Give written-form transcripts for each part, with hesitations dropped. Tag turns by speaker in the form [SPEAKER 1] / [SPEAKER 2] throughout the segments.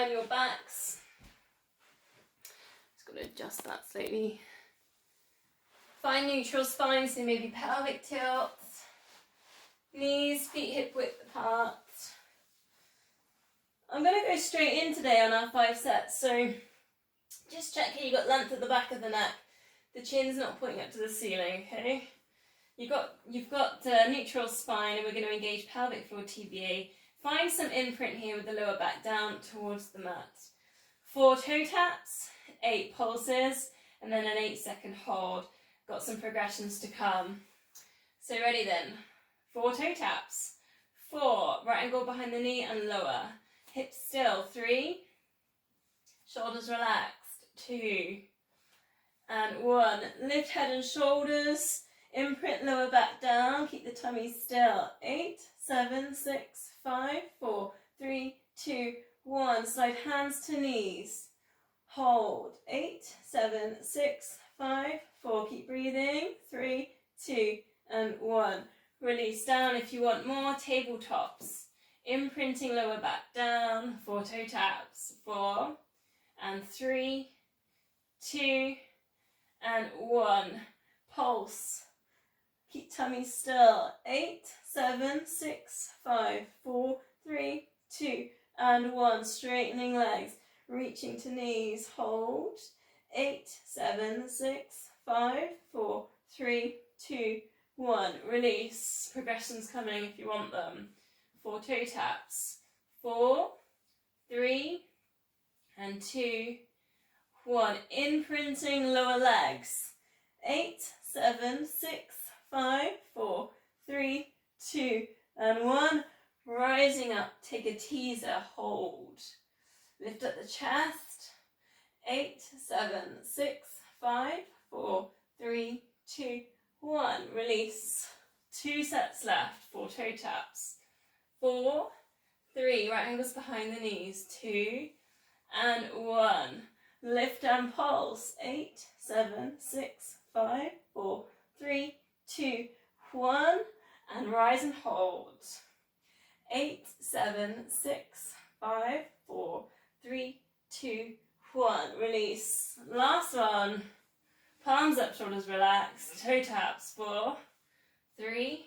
[SPEAKER 1] lie on your backs. Just got to adjust that slightly. Find neutral spine, so maybe pelvic tilts. Knees, feet hip width apart. I'm going to go straight in today on our 5 sets, so just check here you've got length at the back of the neck. The chin's not pointing up to the ceiling, okay? You've got neutral spine, and we're going to engage pelvic floor TBA. Find some imprint here with the lower back down towards the mat. 4 toe taps, 8 pulses, and then an 8-second hold. Got some progressions to come. So ready then. 4 toe taps. 4, right angle behind the knee and lower. Hips still. 3, shoulders relaxed. 2, and 1. Lift head and shoulders. Imprint lower back down. Keep the tummy still. 8, 7, 6, 5, 4, 3, 2, 1. Slide hands to knees. Hold. 8, 7, 6, 5, 4. Keep breathing. 3, 2, and 1. Release down if you want more. Tabletops. Imprinting lower back down. 4 toe taps. 4, and 3, 2, and 1. Pulse. Keep tummy still. 8, 7, 6, 5, 4, 3, 2, and 1. Straightening legs. Reaching to knees. Hold. 8, 7, 6, 5, 4, 3, 2, 1. Release. Progressions coming if you want them. 4 toe taps. 4, 3, and 2, 1. Imprinting lower legs. 8, 7, 6, 5, 4, 3, 2, and 1. Rising up. Take a teaser. Hold. Lift up the chest. 8, 7, 6, 5, 4, 3, 2, 1. Release. 2 sets left. 4 toe taps. 4, 3. Right angles behind the knees. 2, and 1. Lift and pulse. 8, 7, 6, 5, 4, 3, 2, 1. And rise and hold. 8, 7, 6, 5, 4, 3, 2, 1. Release. Last one. Palms up, shoulders relaxed. Toe taps. 4, 3,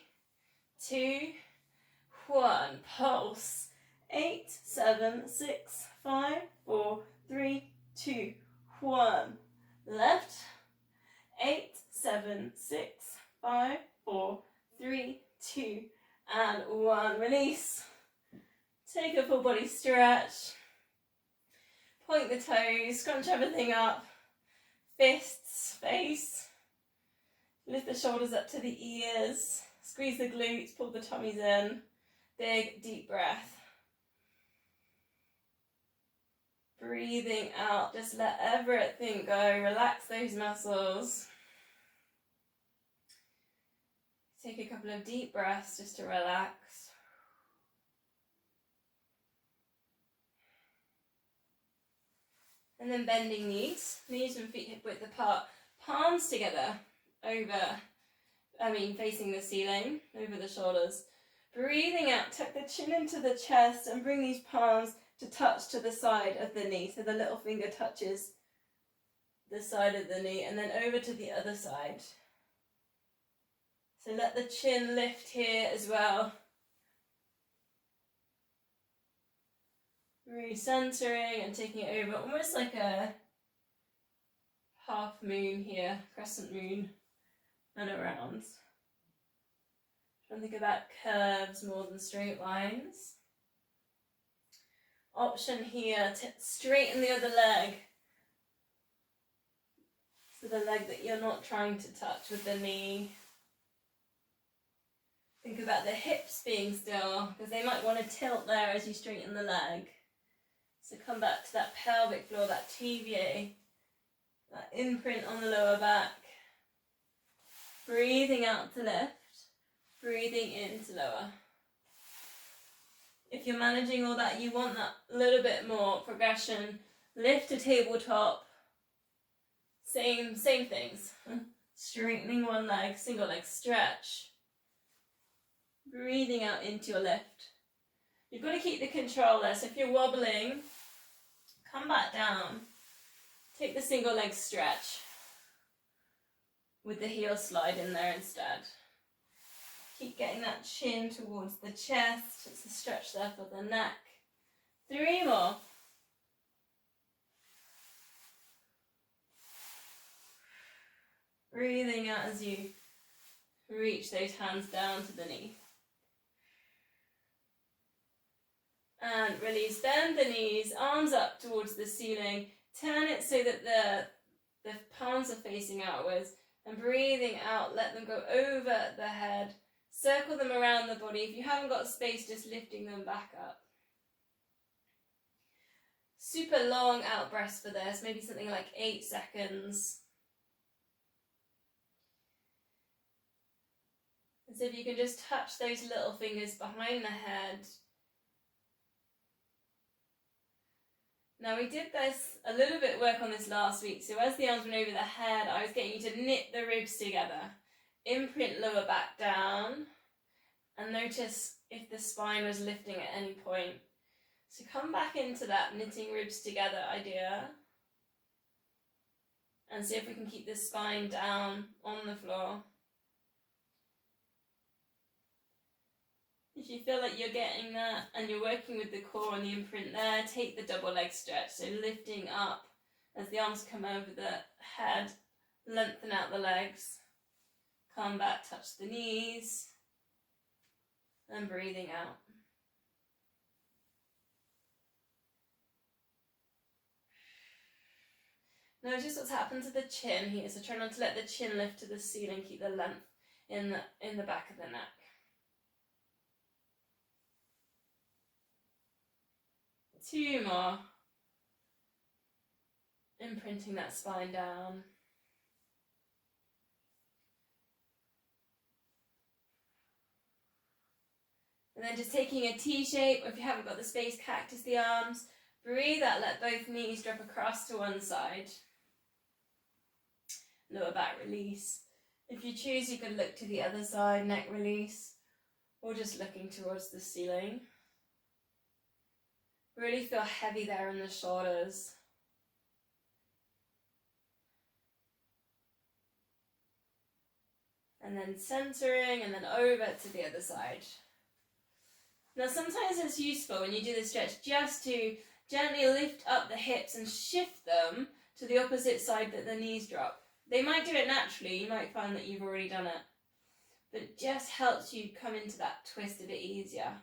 [SPEAKER 1] 2, 1. Pulse. 8, 7, 6, 5, 4, 3, 2, 1. Left. 8, 7, 6, 5, 4, 3, 2, and 1. Release. Take a full body stretch. Point the toes, scrunch everything up. Fists, face. Lift the shoulders up to the ears. Squeeze the glutes, pull the tummies in. Big, deep breath. Breathing out, just let everything go. Relax those muscles. Take a couple of deep breaths just to relax. And then bending knees and feet hip width apart. Palms together facing the ceiling, over the shoulders. Breathing out, tuck the chin into the chest and bring these palms to touch to the side of the knee. So the little finger touches the side of the knee and then over to the other side. So let the chin lift here as well. Recentering and taking it over, almost like a half moon here, crescent moon, and around. Trying to think about curves more than straight lines. Option here to straighten the other leg. So the leg that you're not trying to touch with the knee. Think about the hips being still, because they might want to tilt there as you straighten the leg. So come back to that pelvic floor, that TVA, that imprint on the lower back. Breathing out to lift, breathing in to lower. If you're managing all that, you want that little bit more progression. Lift to tabletop. Same things. Straightening one leg, single leg stretch. Breathing out into your lift. You've got to keep the control there. So if you're wobbling, Come back down. Take the single leg stretch with the heel slide in there instead. Keep getting that chin towards the chest. It's a stretch there for the neck. 3 more. Breathing out as you reach those hands down to the knee. And release, bend the knees, arms up towards the ceiling. Turn it so that the palms are facing outwards. And breathing out, let them go over the head. Circle them around the body. If you haven't got space, just lifting them back up. Super long out breaths for this, maybe something like 8 seconds. And so if you can just touch those little fingers behind the head. Now we did this, a little bit work on this last week. So as the arms went over the head, I was getting you to knit the ribs together. Imprint lower back down. And notice if the spine was lifting at any point. So come back into that knitting ribs together idea. And see if we can keep the spine down on the floor. If you feel like you're getting that and you're working with the core and the imprint there, take the double leg stretch. So lifting up as the arms come over the head, lengthen out the legs, come back, touch the knees, and breathing out. Notice what's happened to the chin here. So try not to let the chin lift to the ceiling, keep the length in the back of the neck. Two more. Imprinting that spine down. And then just taking a T shape, or if you haven't got the space, cactus the arms. Breathe out, let both knees drop across to one side. Lower back release. If you choose, you could look to the other side, neck release, or just looking towards the ceiling. Really feel heavy there in the shoulders. And then centering, and then over to the other side. Now sometimes it's useful when you do this stretch just to gently lift up the hips and shift them to the opposite side that the knees drop. They might do it naturally, you might find that you've already done it. But it just helps you come into that twist a bit easier.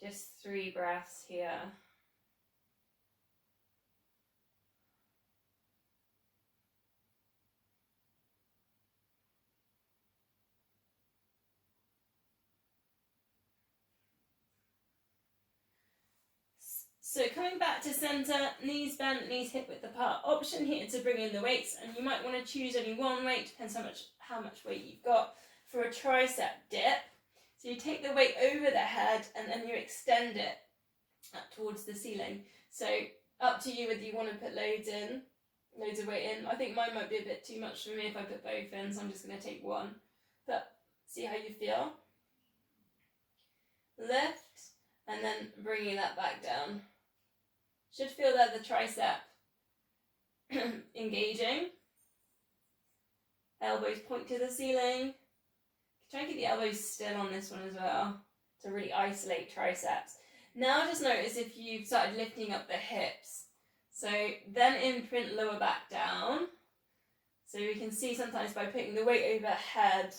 [SPEAKER 1] Just 3 breaths here. So coming back to center, knees bent, knees hip width apart. Option here to bring in the weights, and you might want to choose only one weight, depends how much weight you've got, for a tricep dip. So you take the weight over the head and then you extend it up towards the ceiling. So up to you whether you want to put loads of weight in. I think mine might be a bit too much for me if I put both in, so I'm just going to take one. But see how you feel. Lift, and then bringing that back down. Should feel that the tricep engaging. Elbows point to the ceiling. Try and keep the elbows still on this one as well to really isolate triceps. Now just notice if you've started lifting up the hips. So then imprint lower back down. So we can see sometimes by putting the weight overhead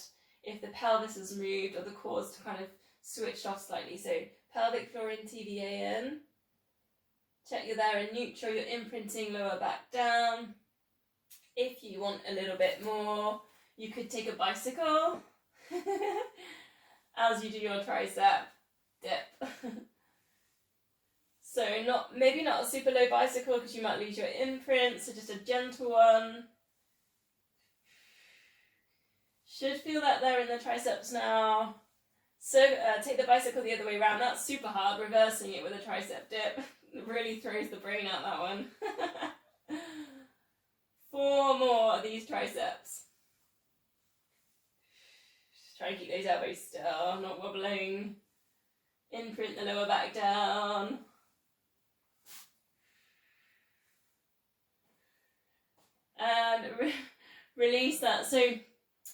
[SPEAKER 1] if the pelvis has moved or the core's kind of switched off slightly. So pelvic floor in, TVA in. Check you're there in neutral, you're imprinting lower back down. If you want a little bit more, you could take a bicycle as you do your tricep dip. So maybe not a super low bicycle because you might lose your imprint, so just a gentle one. Should feel that there in the triceps now. So take the bicycle the other way around. That's super hard, reversing it with a tricep dip. It really throws the brain out, that one. 4 more of these triceps. Just try and keep those elbows still, not wobbling. Imprint the lower back down. And release that. So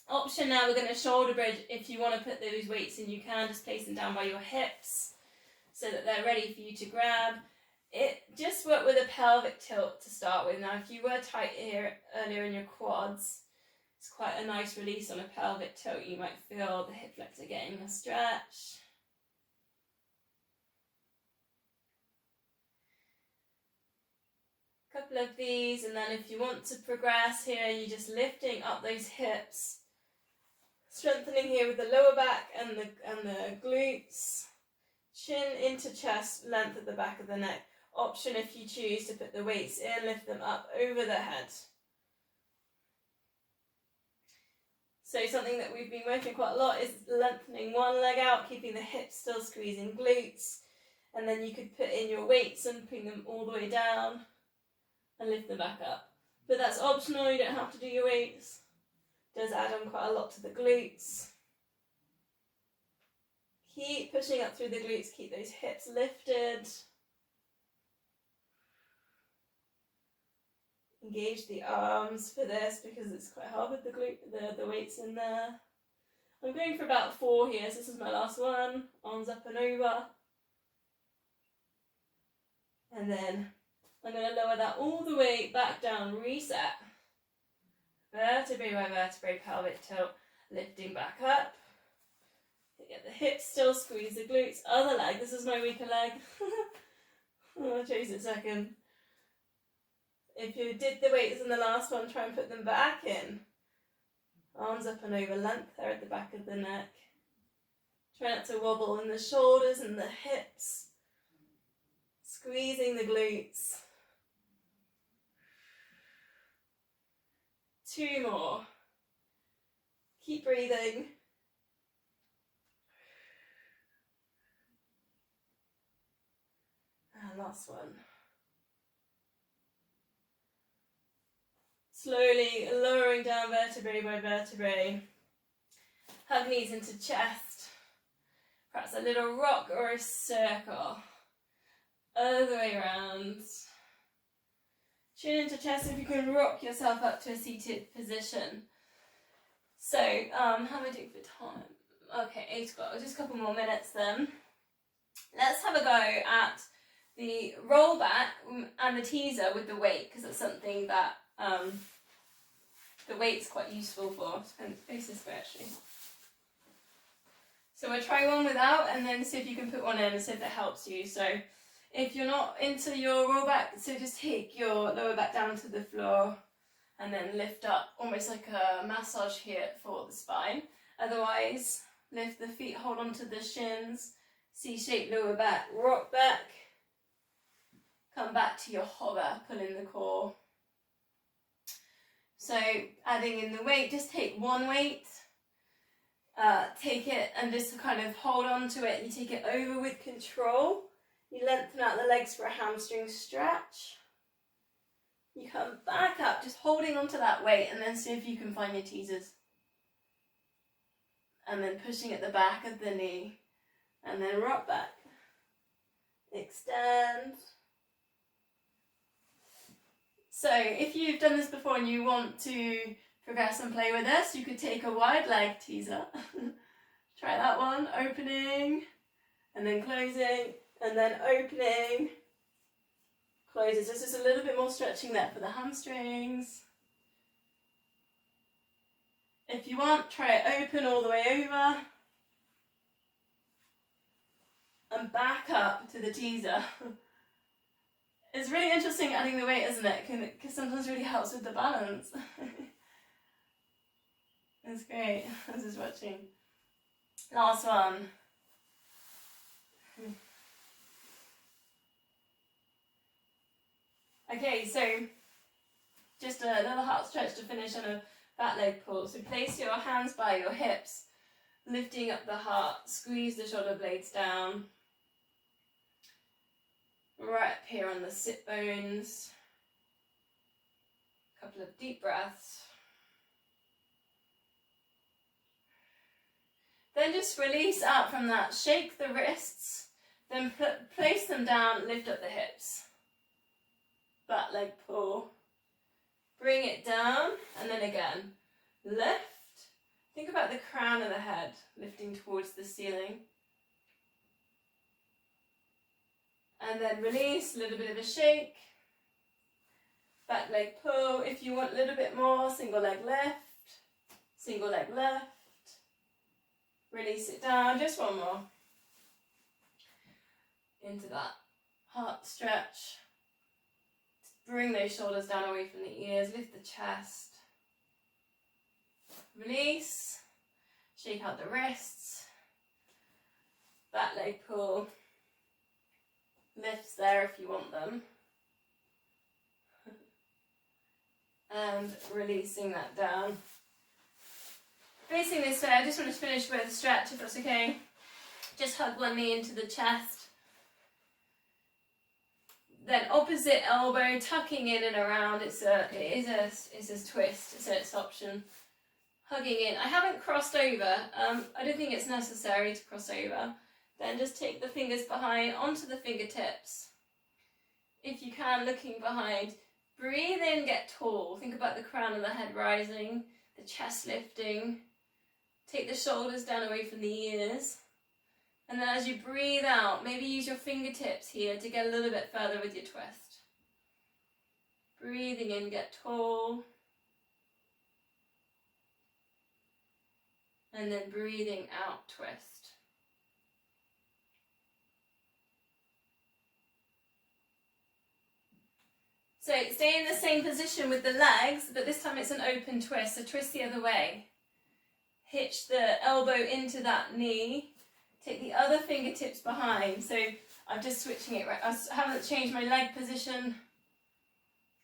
[SPEAKER 1] option now, we're going to shoulder bridge. If you want to put those weights in, you can just place them down by your hips so that they're ready for you to grab. It just work with a pelvic tilt to start with. Now, if you were tight here earlier in your quads, it's quite a nice release on a pelvic tilt. You might feel the hip flexor getting a stretch. Couple of these, and then if you want to progress here, you're just lifting up those hips, strengthening here with the lower back and the glutes, chin into chest, length at the back of the neck. Option if you choose to put the weights in, lift them up over the head. So something that we've been working quite a lot is lengthening one leg out, keeping the hips still squeezing glutes, and then you could put in your weights and bring them all the way down and lift them back up. But that's optional, you don't have to do your weights. It does add on quite a lot to the glutes. Keep pushing up through the glutes, keep those hips lifted. Engage the arms for this because it's quite hard with the weights in there. I'm going for about 4 here, so this is my last one. Arms up and over. And then I'm going to lower that all the way back down, reset. Vertebrae by vertebrae, pelvic tilt, lifting back up. Get the hips still, squeeze the glutes. Other leg, this is my weaker leg. I'll choose it second. If you did the weights in the last one, try and put them back in. Arms up and over, length there at the back of the neck. Try not to wobble in the shoulders and the hips. Squeezing the glutes. 2 more. Keep breathing. And last one. Slowly lowering down vertebrae by vertebrae. Hug knees into chest. Perhaps a little rock or a circle. Other way around. Chin into chest if you can rock yourself up to a seated position. So, how am I doing for time? Okay, 8 o'clock, just a couple more minutes then. Let's have a go at the roll back and the teaser with the weight, because it's something that the weight's quite useful for. Face this way actually. So we'll try one without and then see if you can put one in and see if that helps you. So if you're not into your roll back, so just take your lower back down to the floor and then lift up almost like a massage here for the spine. Otherwise, lift the feet, hold on to the shins, C-shaped lower back, rock back, come back to your hover, pull in the core. So adding in the weight, just take one weight, take it and just kind of hold on to it. You take it over with control. You lengthen out the legs for a hamstring stretch. You come back up, just holding onto that weight, and then see if you can find your teasers. And then pushing at the back of the knee, and then rock back. Extend. So if you've done this before and you want to progress and play with this, you could take a wide leg teaser. Try that one, opening, and then closing, and then opening, closes. This is a little bit more stretching there for the hamstrings. If you want, try it open all the way over, and back up to the teaser. It's really interesting adding the weight, isn't it? Because sometimes it really helps with the balance. It's great. I was just watching. Last one. Okay, so just a little heart stretch to finish on a back leg pull. So place your hands by your hips, lifting up the heart, squeeze the shoulder blades down. Right up here on the sit bones. A couple of deep breaths. Then just release out from that. Shake the wrists Then place them down, lift up the hips. Back leg pull. Bring it down, and then again. Lift. Think about the crown of the head lifting towards the ceiling. And then release, a little bit of a shake. Back leg pull. If you want a little bit more, single leg lift. Single leg lift. Release it down, just one more. Into that heart stretch. Bring those shoulders down away from the ears, lift the chest. Release, shake out the wrists. Back leg pull. Lifts there if you want them. And releasing that down. Facing this way, I just want to finish with a stretch if that's okay. Just hug one knee into the chest. Then opposite elbow, tucking in and around. It is a twist, so it's option. Hugging in. I haven't crossed over. I don't think it's necessary to cross over. Then just take the fingers behind onto the fingertips. If you can, looking behind. Breathe in, get tall. Think about the crown of the head rising, the chest lifting. Take the shoulders down away from the ears. And then as you breathe out, maybe use your fingertips here to get a little bit further with your twist. Breathing in, get tall. And then breathing out, twist. So stay in the same position with the legs, but this time it's an open twist, so twist the other way. Hitch the elbow into that knee. Take the other fingertips behind. So I'm just switching it right. I haven't changed my leg position.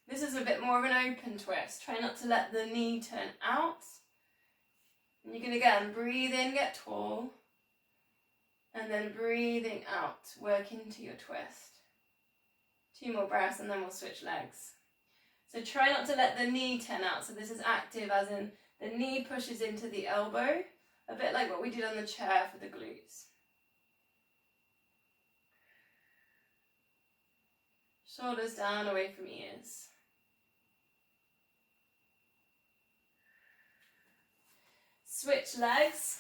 [SPEAKER 1] This is a bit more of an open twist. Try not to let the knee turn out. And you can again breathe in, get tall. And then breathing out, work into your twist. 2 more breaths and then we'll switch legs. So try not to let the knee turn out. So this is active as in the knee pushes into the elbow. A bit like what we did on the chair for the glutes. Shoulders down, away from ears. Switch legs.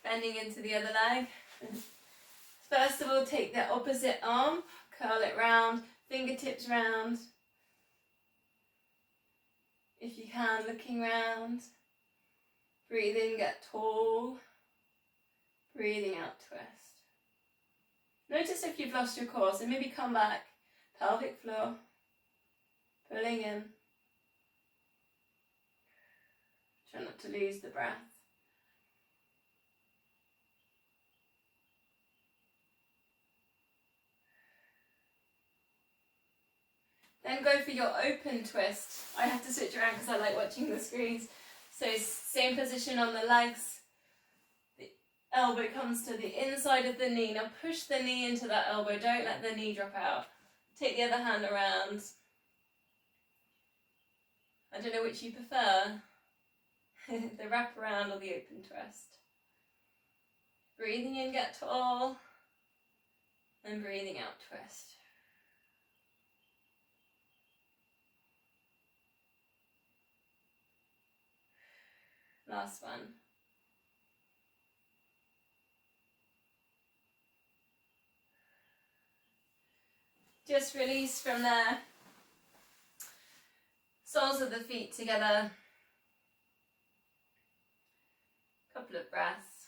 [SPEAKER 1] Bending into the other leg. First of all, take the opposite arm, curl it round, fingertips round. If you can, looking round. Breathe in, get tall. Breathing out, twist. Notice if you've lost your core, so maybe come back, pelvic floor, pulling in. Try not to lose the breath. Then go for your open twist. I have to switch around because I like watching the screens. So same position on the legs. The elbow comes to the inside of the knee. Now push the knee into that elbow. Don't let the knee drop out. Take the other hand around. I don't know which you prefer. The wrap around or the open twist. Breathing in, get tall. And breathing out, twist. Last one. Just release from there. Soles of the feet together. Couple of breaths.